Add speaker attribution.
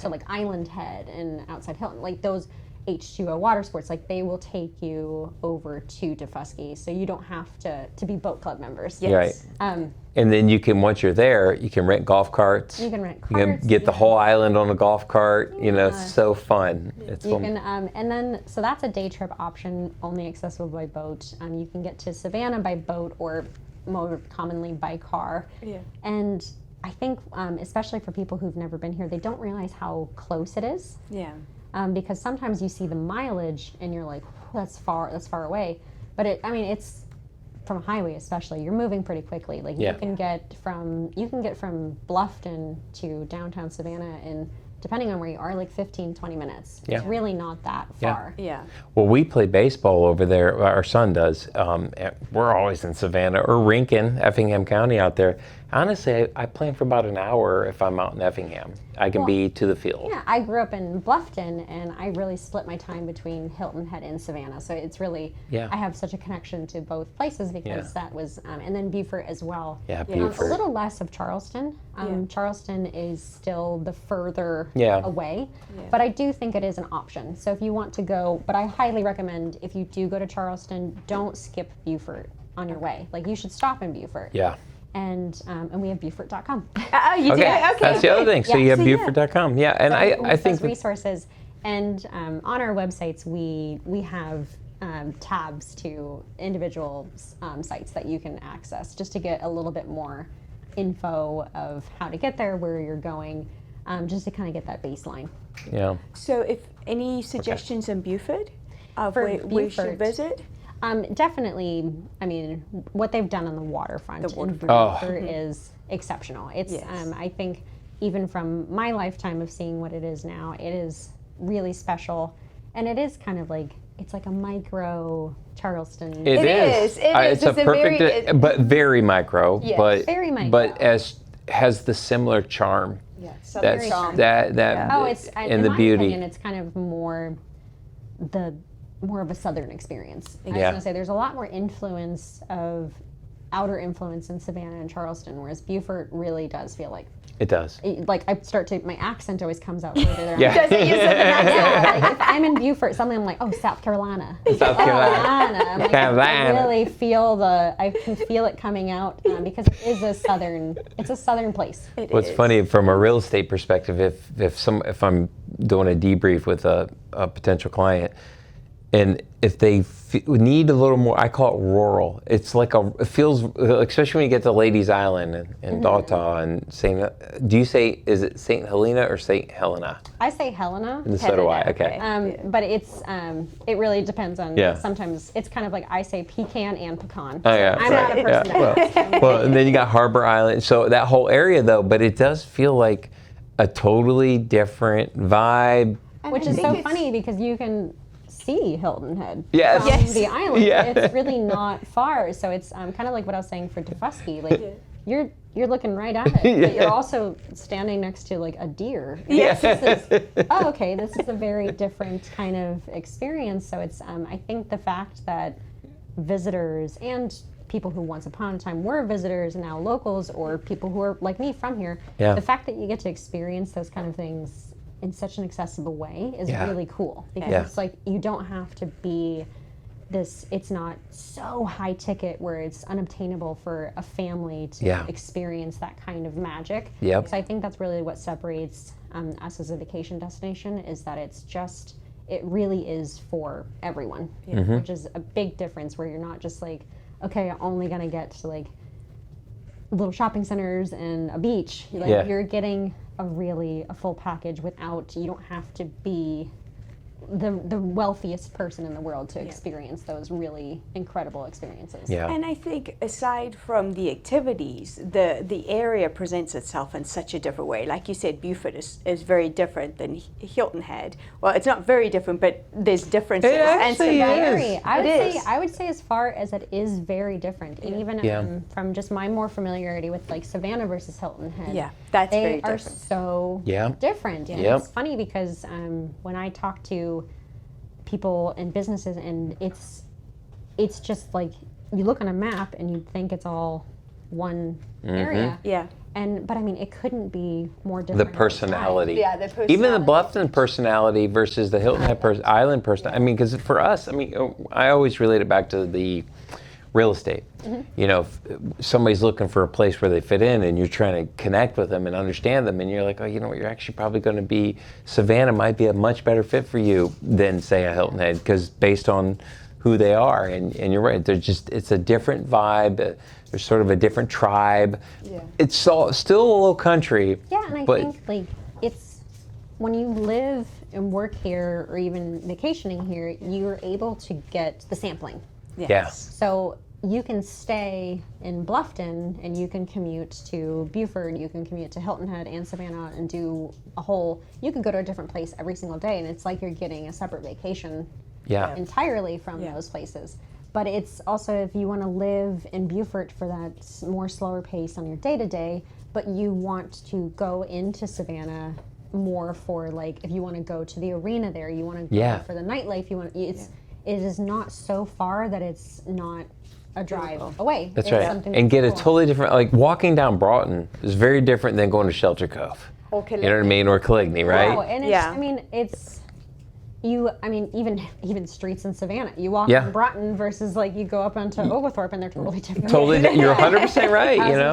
Speaker 1: So like Island Head and outside Hilton, like those H2O water sports, like they will take you over to Daufuskie, so you don't have to be boat club members.
Speaker 2: Yes.
Speaker 3: Right. And then you can, once you're there, you can rent golf carts.
Speaker 1: You can rent carts.
Speaker 3: You can get the whole island on a golf cart. You know, it's so fun. It's
Speaker 1: You
Speaker 3: fun.
Speaker 1: can, and then, so that's a day trip option, only accessible by boat. You can get to Savannah by boat or more commonly by car.
Speaker 2: Yeah.
Speaker 1: And I think, especially for people who've never been here, they don't realize how close it is.
Speaker 2: Yeah.
Speaker 1: Because sometimes you see the mileage and you're like, that's far away. But it's from a highway especially, you're moving pretty quickly. Like
Speaker 3: Yeah.
Speaker 1: you can get from Bluffton to downtown Savannah in, depending on where you are, like 15, 20 minutes.
Speaker 3: Yeah.
Speaker 1: It's really not that
Speaker 3: Yeah.
Speaker 1: far.
Speaker 2: Yeah.
Speaker 3: Well, we play baseball over there. Our son does. We're always in Savannah or Rincon, Effingham County out there. Honestly, I plan for about an hour if I'm out in Effingham. I can be to the field.
Speaker 1: Yeah, I grew up in Bluffton, and I really split my time between Hilton Head and Savannah. So it's really,
Speaker 3: Yeah.
Speaker 1: I have such a connection to both places because that was, and then Beaufort as well.
Speaker 3: Yeah,
Speaker 1: A
Speaker 3: Beaufort.
Speaker 1: little less of Charleston. Charleston is still the further
Speaker 3: Yeah.
Speaker 1: away, but I do think it is an option. So if you want to go, but I highly recommend if you do go to Charleston, don't skip Beaufort on your way. Like you should stop in Beaufort.
Speaker 3: Yeah.
Speaker 1: And we have Beaufort.com.
Speaker 2: You do? Okay.
Speaker 3: That's the other thing. So you have Beaufort.com. Yeah, and I think
Speaker 1: those resources, and on our websites we have tabs to individual sites that you can access just to get a little bit more info of how to get there, where you're going, just to kind of get that baseline.
Speaker 3: Yeah.
Speaker 2: So if any suggestions in Beaufort of
Speaker 1: For
Speaker 2: where we should
Speaker 1: Beaufort.
Speaker 2: visit?
Speaker 1: Definitely, I mean, what they've done on the waterfront in
Speaker 2: waterfront.
Speaker 1: Beaufort is exceptional. It's, I think, even from my lifetime of seeing what it is now, it is really special. And it is kind of like, it's like a micro Charleston.
Speaker 3: It is. It's a perfect, but very micro.
Speaker 1: Yes,
Speaker 3: but
Speaker 1: very micro.
Speaker 3: But has the similar charm.
Speaker 2: Yeah.
Speaker 3: That's that
Speaker 1: Oh, it's
Speaker 3: and the
Speaker 1: in
Speaker 3: beauty.
Speaker 1: my opinion, it's kind of more of a southern experience. I was
Speaker 3: Yeah.
Speaker 1: gonna say there's a lot more influence of outer influence in Savannah and Charleston, whereas Beaufort really does feel like
Speaker 3: It does.
Speaker 1: like my accent always comes out further there.
Speaker 3: Yeah.
Speaker 2: Does it use it?
Speaker 1: Yeah, like if I'm in Beaufort, suddenly I'm like, oh, South Carolina.
Speaker 3: South Carolina.
Speaker 1: I'm like, I really feel I can feel it coming out because it is it's a southern place.
Speaker 3: What's funny from a real estate perspective, if I'm doing a debrief with a potential client, and if they need a little more, I call it rural. It's like it feels, especially when you get to Ladies Island and Dautah and do you say, is it St. Helena or St. Helena?
Speaker 1: I say Helena.
Speaker 3: And so do I, okay.
Speaker 1: But it's it really depends on.
Speaker 3: Yeah.
Speaker 1: Sometimes it's kind of like I say pecan and pecan.
Speaker 3: Oh, yeah,
Speaker 1: I'm not a person that
Speaker 3: Well, and then you got Harbor Island. So that whole area though, but it does feel like a totally different vibe.
Speaker 1: which is so funny because you can see Hilton Head
Speaker 3: Yes.
Speaker 1: from
Speaker 3: Yes.
Speaker 1: the island.
Speaker 3: Yeah.
Speaker 1: It's really not far. So it's kind of like what I was saying for Daufuskie. Like you're looking right at it, but you're also standing next to like a deer.
Speaker 3: Yes.
Speaker 1: This is a very different kind of experience. So it's I think the fact that visitors and people who once upon a time were visitors and now locals, or people who are like me from here, the fact that you get to experience those kind of things in such an accessible way is really cool, because it's like you don't have to be it's not so high ticket where it's unobtainable for a family to experience that kind of magic.
Speaker 3: Yep.
Speaker 1: So I think that's really what separates us as a vacation destination, is that it really is for everyone, which is a big difference, where you're not just like, okay, I'm only gonna get to like little shopping centers and a beach. You're getting a full package you don't have to be the wealthiest person in the world to experience those really incredible experiences.
Speaker 3: Yeah.
Speaker 2: And I think aside from the activities, the area presents itself in such a different way. Like you said, Beaufort is very different than Hilton Head. Well, it's not very different, but there's differences.
Speaker 3: It actually is.
Speaker 1: I would say as far as it is very different. And even from just my more familiarity with like Savannah versus Hilton Head.
Speaker 2: That's
Speaker 1: they
Speaker 2: very
Speaker 1: are
Speaker 2: different.
Speaker 1: so different. And it's funny because when I talk to people and businesses, and it's just like you look on a map and you think it's all one area. But I mean, it couldn't be more
Speaker 3: The
Speaker 1: different.
Speaker 3: personality.
Speaker 2: Yeah, the personality.
Speaker 3: Even the Bluffton personality versus the Hilton Head Island person. I mean, because for us, I mean, I always relate it back to the real estate. You know, if somebody's looking for a place where they fit in and you're trying to connect with them and understand them, and you're like, oh, you know what, you're actually probably going to be, Savannah might be a much better fit for you than, say, a Hilton Head, because based on who they are. And you're right, they're just, it's a different vibe. There's sort of a different tribe.
Speaker 2: Yeah.
Speaker 3: It's still a little country.
Speaker 1: Yeah, and I
Speaker 3: but
Speaker 1: think like it's when you live and work here or even vacationing here, you're able to get the sampling.
Speaker 2: Yes.
Speaker 3: Yeah.
Speaker 1: So you can stay in Bluffton and you can commute to Beaufort, you can commute to Hilton Head and Savannah and do you can go to a different place every single day, and it's like you're getting a separate vacation
Speaker 3: Yeah.
Speaker 1: entirely from those places. But it's also, if you want to live in Beaufort for that more slower pace on your day-to-day, but you want to go into Savannah more for, like, if you want to go to the arena there, you want to go for the nightlife, it is not so far that it's not a drive away.
Speaker 3: That's
Speaker 1: It's
Speaker 3: right.
Speaker 1: something
Speaker 3: And get a
Speaker 1: cool.
Speaker 3: totally different, like walking down Broughton is very different than going to Shelter Cove.
Speaker 2: Or
Speaker 3: You know what I mean? Or Caligny, right?
Speaker 1: Oh, and it's,
Speaker 2: Yeah.
Speaker 1: I mean, even streets in Savannah. You walk
Speaker 3: Yeah.
Speaker 1: in Broughton versus like you go up onto Oglethorpe and they're totally different.
Speaker 3: Totally, you're 100% right, you know?